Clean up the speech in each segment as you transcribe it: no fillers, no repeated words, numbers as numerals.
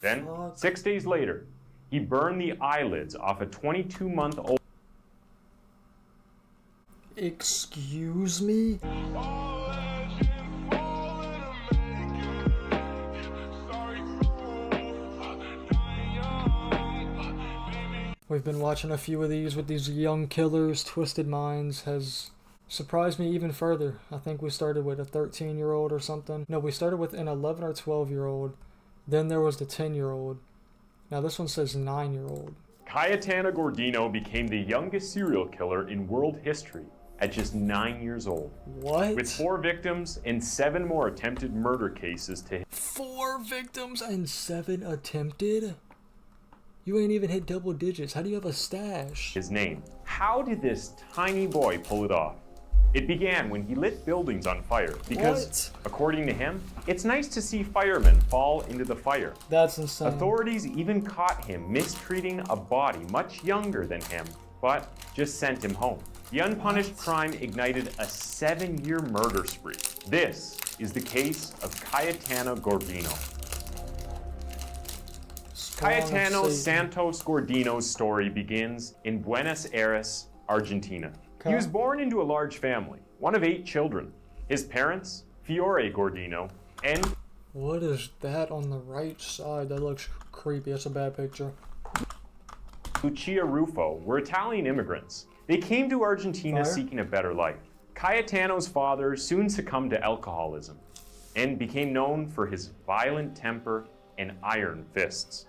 Then, 6 days later, he burned the eyelids off a 22-month-old. Excuse me? We've been watching a few of these with these young killers. Twisted Minds has surprised me even further. I think we started with a 13-year-old or something. No, we started with an 11 or 12-year-old. Then there was the 10-year-old. Now this one says 9-year-old. Cayetano Gordino became the youngest serial killer in world history at just 9 years old. What? With 4 victims and 7 more attempted murder cases to him. 4 victims and 7 attempted? You ain't even hit double digits. How do you have a stash? His name. How did this tiny boy pull it off? It began when he lit buildings on fire because, according to him, it's nice to see firemen fall into the fire. That's insane. Authorities even caught him mistreating a body much younger than him, but just sent him home. The unpunished crime ignited a 7-year murder spree. This is the case of Cayetano Gordino. Cayetano Santos Gordino's story begins in Buenos Aires, Argentina. He was born into a large family, one of 8 children. His parents, Fiore Gordino, and... What is that on the right side? That looks creepy. That's a bad picture. Lucia Ruffo were Italian immigrants. They came to Argentina seeking a better life. Cayetano's father soon succumbed to alcoholism and became known for his violent temper and iron fists.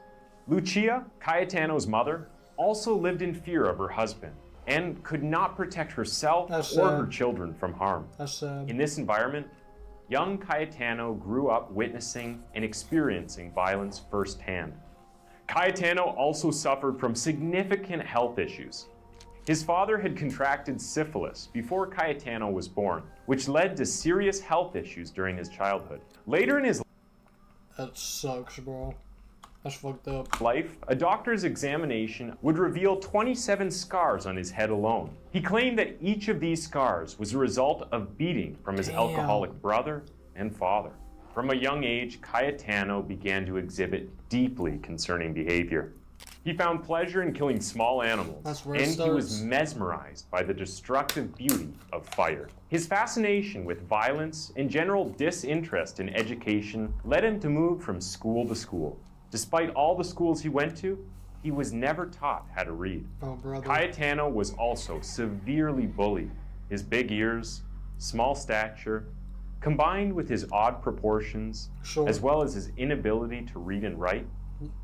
Lucia, Cayetano's mother, also lived in fear of her husband and could not protect herself or her children from harm. In this environment, young Cayetano grew up witnessing and experiencing violence firsthand. Cayetano also suffered from significant health issues. His father had contracted syphilis before Cayetano was born, which led to serious health issues during his childhood. Later in his That sucks, bro. That's fucked up. Life, a doctor's examination would reveal 27 scars on his head alone. He claimed that each of these scars was a result of beating from his alcoholic brother and father. From a young age, Cayetano began to exhibit deeply concerning behavior. He found pleasure in killing small animals, and he was mesmerized by the destructive beauty of fire. His fascination with violence and general disinterest in education led him to move from school to school. Despite all the schools he went to, he was never taught how to read. Cayetano was also severely bullied. His big ears, small stature, combined with his odd proportions, as well as his inability to read and write,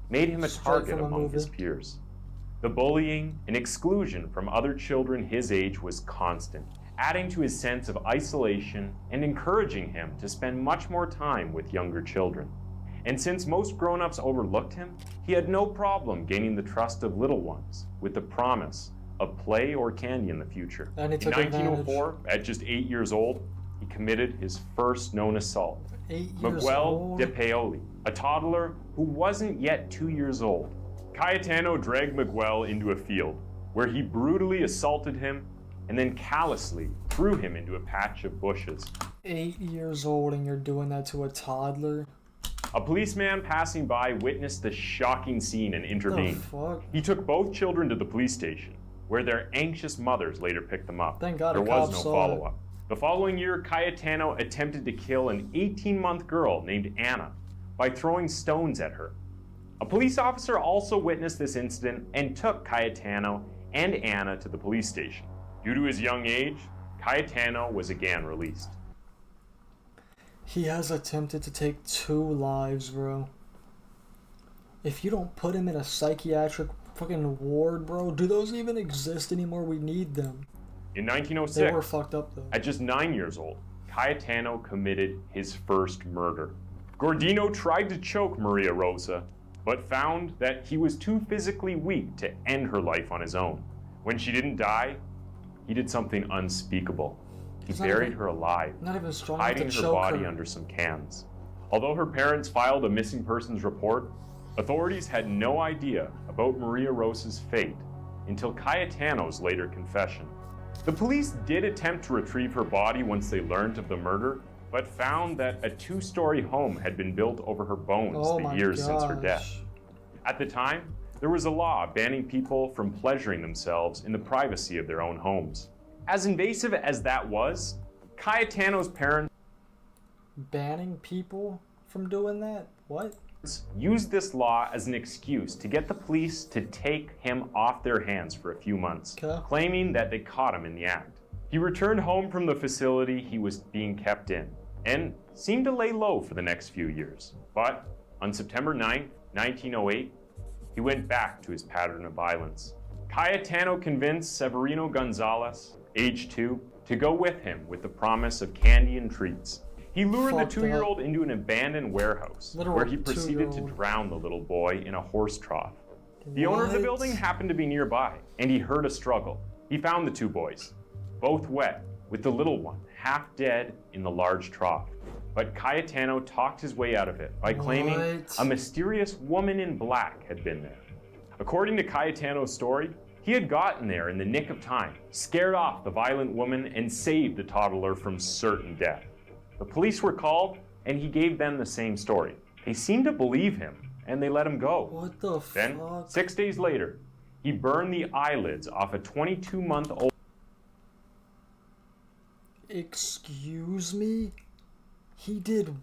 made him a target among his peers. The bullying and exclusion from other children his age was constant, adding to his sense of isolation and encouraging him to spend much more time with younger children. And since most grown-ups overlooked him, he had no problem gaining the trust of little ones with the promise of play or candy in the future. In 1904, at just 8 years old, he committed his first known assault. Miguel de Paoli, a toddler who wasn't yet 2 years old. Cayetano dragged Miguel into a field where he brutally assaulted him and then callously threw him into a patch of bushes. 8 years old and you're doing that to a toddler? A policeman passing by witnessed the shocking scene and intervened. He took both children to the police station, where their anxious mothers later picked them up. Thank God there was no follow-up. The following year, Cayetano attempted to kill an 18-month girl named Anna by throwing stones at her. A police officer also witnessed this incident and took Cayetano and Anna to the police station. Due to his young age, Cayetano was again released. He has attempted to take 2 lives, bro. If you don't put him in a psychiatric fucking ward, bro, do those even exist anymore? We need them. In 1906, they were fucked up, though. At just 9 years old, Cayetano committed his first murder. Gordino tried to choke Maria Rosa, but found that he was too physically weak to end her life on his own. When she didn't die, he did something unspeakable. He buried her alive, hiding her body under some cans. Although her parents filed a missing persons report, authorities had no idea about Maria Rosa's fate until Cayetano's later confession. The police did attempt to retrieve her body once they learned of the murder, but found that a 2-story home had been built over her bones Oh the my years since her gosh. death. At the time, there was a law banning people from pleasuring themselves in the privacy of their own homes. As invasive as that was, Cayetano's parents Banning people from doing that? What? used this law as an excuse to get the police to take him off their hands for a few months, Okay. claiming that they caught him in the act. He returned home from the facility he was being kept in and seemed to lay low for the next few years. But on September 9, 1908, he went back to his pattern of violence. Cayetano convinced Severino Gonzalez, age 2, to go with him with the promise of candy and treats. He lured Fucked the 2-year-old into an abandoned warehouse Literal where he proceeded to 2-year-old. drown the little boy in a horse trough. The owner of the What? building happened to be nearby, and he heard a struggle. He found the 2 boys, both wet, with the little one half dead in the large trough. But Cayetano talked his way out of it by claiming What? a mysterious woman in black had been there. According to Cayetano's story, he had gotten there in the nick of time, scared off the violent woman, and saved the toddler from certain death. The police were called, and he gave them the same story. They seemed to believe him, and they let him go. What the Then, fuck? 6 days later, he burned the eyelids off a 22-month-old. Excuse me? He did.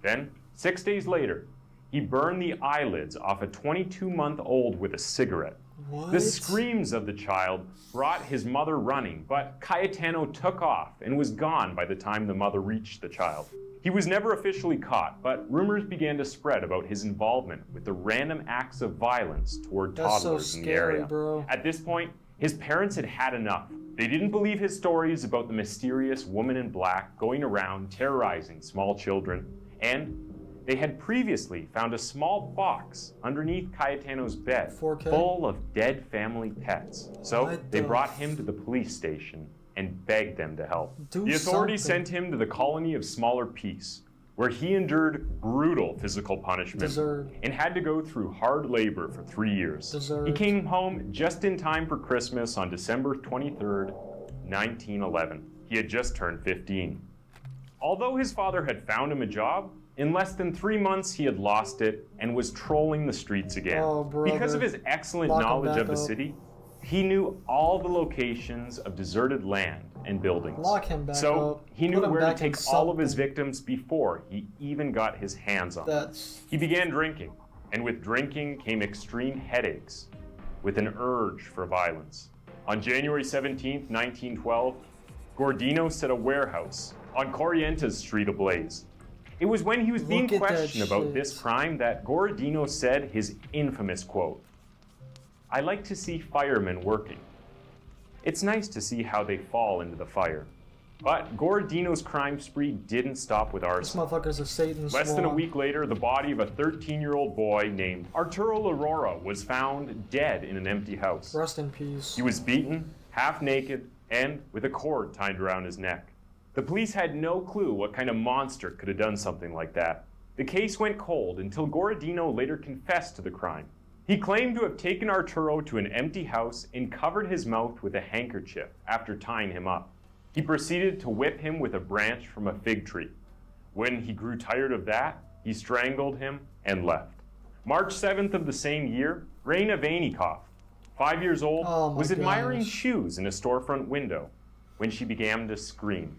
Then, 6 days later, he burned the eyelids off a 22-month-old with a cigarette. What? The screams of the child brought his mother running, but Cayetano took off and was gone by the time the mother reached the child. He was never officially caught, but rumors began to spread about his involvement with the random acts of violence toward That's so toddlers in the scary, area. bro. At this point, his parents had had enough. They didn't believe his stories about the mysterious woman in black going around terrorizing small children, and they had previously found a small box underneath Cayetano's bed 4K? full of dead family pets. So What they the brought him to the police station and begged them to help. Do The authorities something. sent him to the colony of Smaller Peace, where he endured brutal physical punishment Deserved. and had to go through hard labor for 3 years. Deserved. He came home just in time for Christmas on December 23rd, 1911. He had just turned 15. Although his father had found him a job, in less than 3 months he had lost it and was trolling the streets again. Oh, brother. Because of his excellent Lock him knowledge back of the up. city, he knew all the locations of deserted land and buildings. Lock him back so up. he Put knew him where to back in take all of his something. victims before he even got his hands on them. That's. He began drinking, and with drinking came extreme headaches, with an urge for violence. On January 17, 1912, Gordino set a warehouse on Corrientes Street ablaze. It was when he was being Look at that questioned about shit. this crime that Gordino said his infamous quote, "I like to see firemen working. It's nice to see how they fall into the fire." But Gordino's crime spree didn't stop with This arson. motherfucker's a Satan Less than a swan. week later, the body of a 13-year-old boy named Arturo Aurora was found dead in an empty house. Rest in peace. He was beaten, half naked, and with a cord tied around his neck. The police had no clue what kind of monster could have done something like that. The case went cold until Gordino later confessed to the crime. He claimed to have taken Arturo to an empty house and covered his mouth with a handkerchief after tying him up. He proceeded to whip him with a branch from a fig tree. When he grew tired of that, he strangled him and left. March 7th of the same year, Raina Vainikoff, 5 years old, Oh my was admiring gosh. shoes in a storefront window when she began to scream.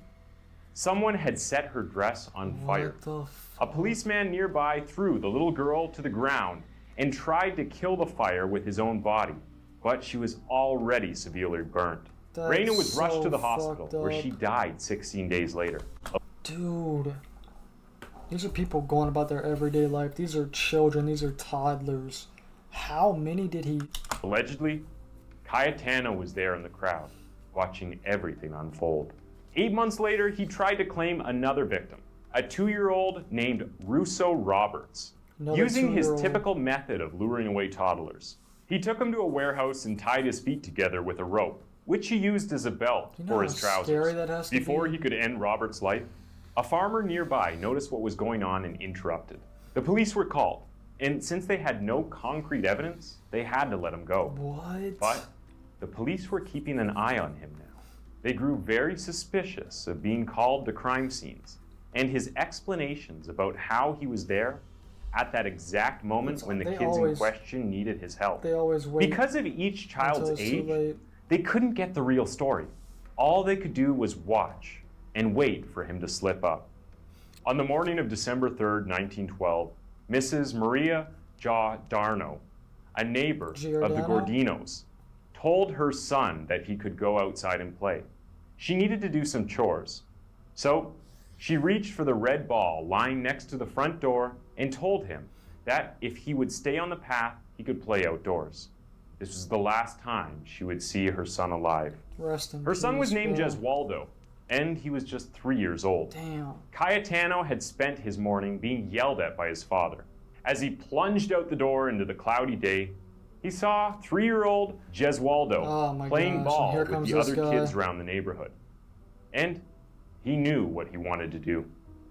Someone had set her dress on fire. What the A fuck? policeman nearby threw the little girl to the ground and tried to kill the fire with his own body, but she was already severely burnt. That's Raina was rushed so to the hospital, fucked where up. she died 16 days later. Dude. These are people going about their everyday life. These are children. These are toddlers. How many did he... Allegedly, Cayetano was there in the crowd, watching everything unfold. 8 months later, he tried to claim another victim, a 2-year-old named Russo Roberts, Another using his 2-year-old. typical method of luring away toddlers. He took him to a warehouse and tied his feet together with a rope, which he used as a belt You know for how his trousers. scary that has to Before be? he could end Robert's life, a farmer nearby noticed what was going on and interrupted. The police were called, and since they had no concrete evidence, they had to let him go. What? But the police were keeping an eye on him now. They grew very suspicious of being called to crime scenes, and his explanations about how he was there at that exact moment when the kids in question needed his help. They always wait. Because of each child's until it's too age, late. they couldn't get the real story. All they could do was watch and wait for him to slip up. On the morning of December 3rd, 1912, Mrs. Maria Giordano, a neighbor of the Gordinos, told her son that he could go outside and play. She needed to do some chores. So she reached for the red ball lying next to the front door and told him that if he would stay on the path, he could play outdoors. This was the last time she would see her son alive. Her son was named Gesualdo, and he was just 3 years old. Damn. Cayetano had spent his morning being yelled at by his father. As he plunged out the door into the cloudy day, he saw 3-year-old Gesualdo playing ball with the other kids around the neighborhood. And he knew what he wanted to do.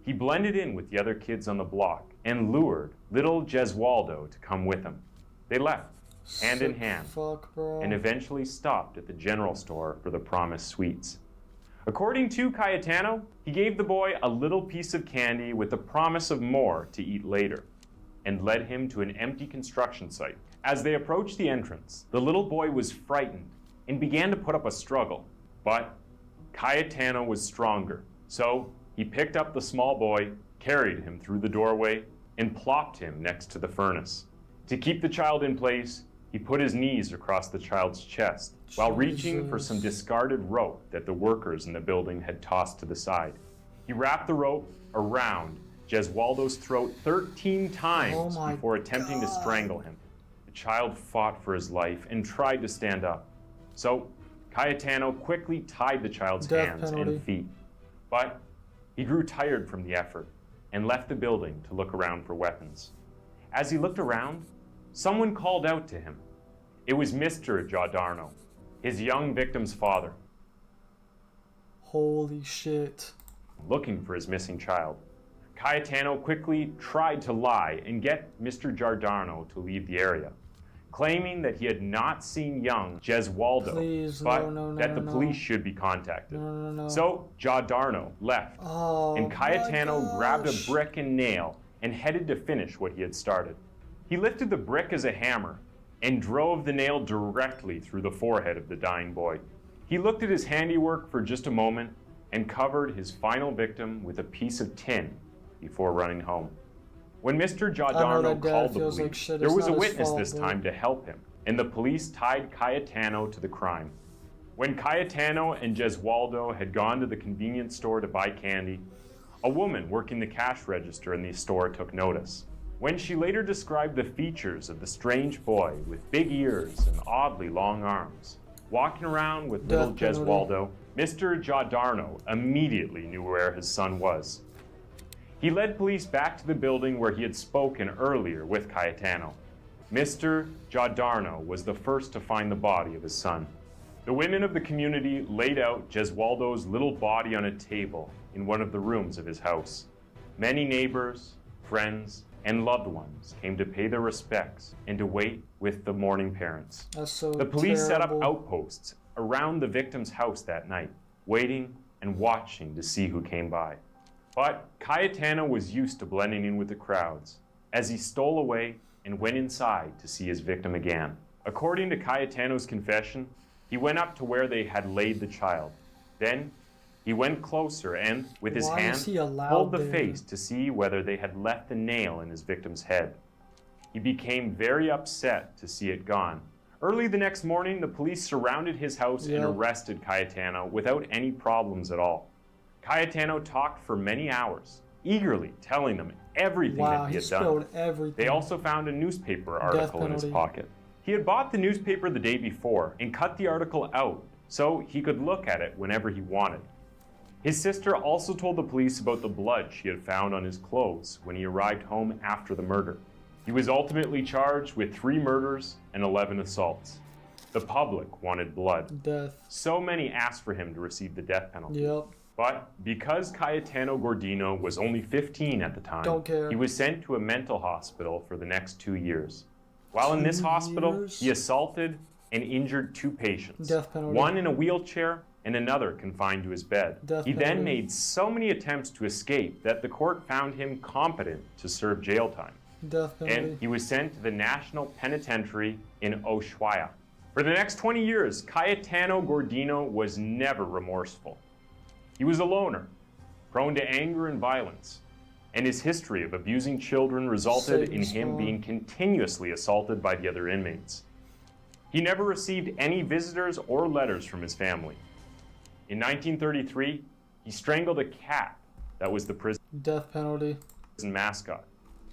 He blended in with the other kids on the block and lured little Gesualdo to come with him. They left, hand in hand, and eventually stopped at the general store for the promised sweets. According to Cayetano, he gave the boy a little piece of candy with the promise of more to eat later, and led him to an empty construction site. As they approached the entrance, the little boy was frightened and began to put up a struggle. But Cayetano was stronger, so he picked up the small boy, carried him through the doorway, and plopped him next to the furnace. To keep the child in place, he put his knees across the child's chest while reaching for some discarded rope that the workers in the building had tossed to the side. He wrapped the rope around Gesualdo's throat 13 times before attempting to strangle him. The child fought for his life and tried to stand up. So Cayetano quickly tied the child's hands and feet. But he grew tired from the effort and left the building to look around for weapons. As he looked around, someone called out to him. It was Mr. Giordano, his young victim's father. Holy shit. Looking for his missing child. Cayetano quickly tried to lie and get Mr. Giordano to leave the area, claiming that he had not seen young Gesualdo, but that the police should be contacted. So Giordano left, and Cayetano grabbed a brick and nail and headed to finish what he had started. He lifted the brick as a hammer and drove the nail directly through the forehead of the dying boy. He looked at his handiwork for just a moment and covered his final victim with a piece of tin before running home. When Mr. Giordano called the police, there was a witness this time to help him, and the police tied Cayetano to the crime. When Cayetano and Gesualdo had gone to the convenience store to buy candy, a woman working the cash register in the store took notice. When she later described the features of the strange boy with big ears and oddly long arms, walking around with little Gesualdo, Mr. Giordano immediately knew where his son was. He led police back to the building where he had spoken earlier with Cayetano. Mr. Giordano was the first to find the body of his son. The women of the community laid out Gesualdo's little body on a table in one of the rooms of his house. Many neighbors, friends, and loved ones came to pay their respects and to wait with the mourning parents. The police set up outposts around the victim's house that night, waiting and watching to see who came by. But Cayetano was used to blending in with the crowds as he stole away and went inside to see his victim again. According to Cayetano's confession, he went up to where they had laid the child. Then he went closer and, with his hand, pulled the face to see whether they had left the nail in his victim's head. He became very upset to see it gone. Early the next morning, the police surrounded his house and arrested Cayetano without any problems at all. Cayetano talked for many hours, eagerly telling them everything that he had done. They also found a newspaper article in his pocket. He had bought the newspaper the day before and cut the article out so he could look at it whenever he wanted. His sister also told the police about the blood she had found on his clothes when he arrived home after the murder. He was ultimately charged with 3 murders and 11 assaults. The public wanted blood. So many asked for him to receive the death penalty. But because Cayetano Gordino was only 15 at the time, he was sent to a mental hospital for the next 2 years. While in this hospital, he assaulted and injured 2 patients, one in a wheelchair and another confined to his bed. Death He then penalty. made so many attempts to escape that the court found him competent to serve jail time. Death penalty. And he was sent to the National Penitentiary in Ushuaia. For the next 20 years, Cayetano Gordino was never remorseful. He was a loner, prone to anger and violence, and his history of abusing children resulted in Satan's him spawn. being continuously assaulted by the other inmates. He never received any visitors or letters from his family. In 1933, he strangled a cat that was the prison Death penalty. mascot.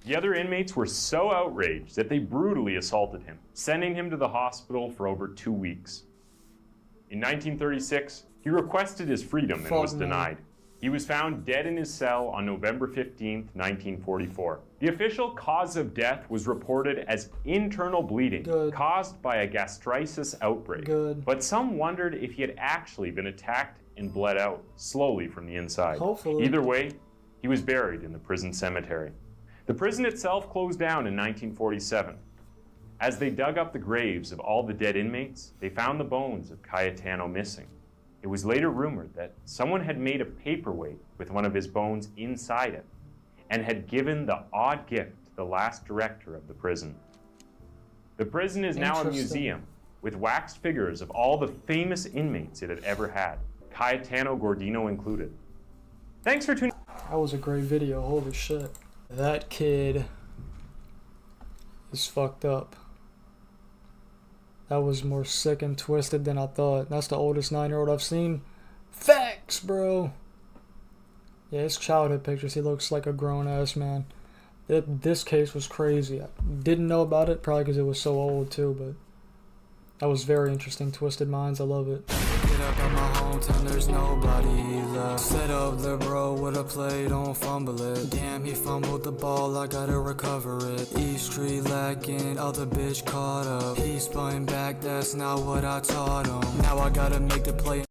The other inmates were so outraged that they brutally assaulted him, sending him to the hospital for over 2 weeks. In 1936, he requested his freedom and was Fuck, man. denied. He was found dead in his cell on November 15, 1944. The official cause of death was reported as internal bleeding Good. caused by a gastritis outbreak. Good. But some wondered if he had actually been attacked and bled out slowly from the inside. Hopefully. Either way, he was buried in the prison cemetery. The prison itself closed down in 1947. As they dug up the graves of all the dead inmates, they found the bones of Cayetano missing. It was later rumored that someone had made a paperweight with one of his bones inside it and had given the odd gift to the last director of the prison. The prison is now a Interesting. museum with waxed figures of all the famous inmates it had ever had, Cayetano Gordino included. Thanks for tuning in. That was a great video. Holy shit. That kid is fucked up. That was more sick and twisted than I thought. That's the oldest 9-year-old I've seen. Facts, bro. Yeah, his childhood pictures, he looks like a grown-ass man. This case was crazy. I didn't know about it, probably because it was so old too, but that was very interesting. Twisted Minds, I love it. Get up in my hometown, there's nobody left. Set up the bro with a play, don't fumble it. Damn, he fumbled the ball, I gotta recover it. East Street lacking, other bitch caught up. He spun back, that's not what I taught him. Now I gotta make the play.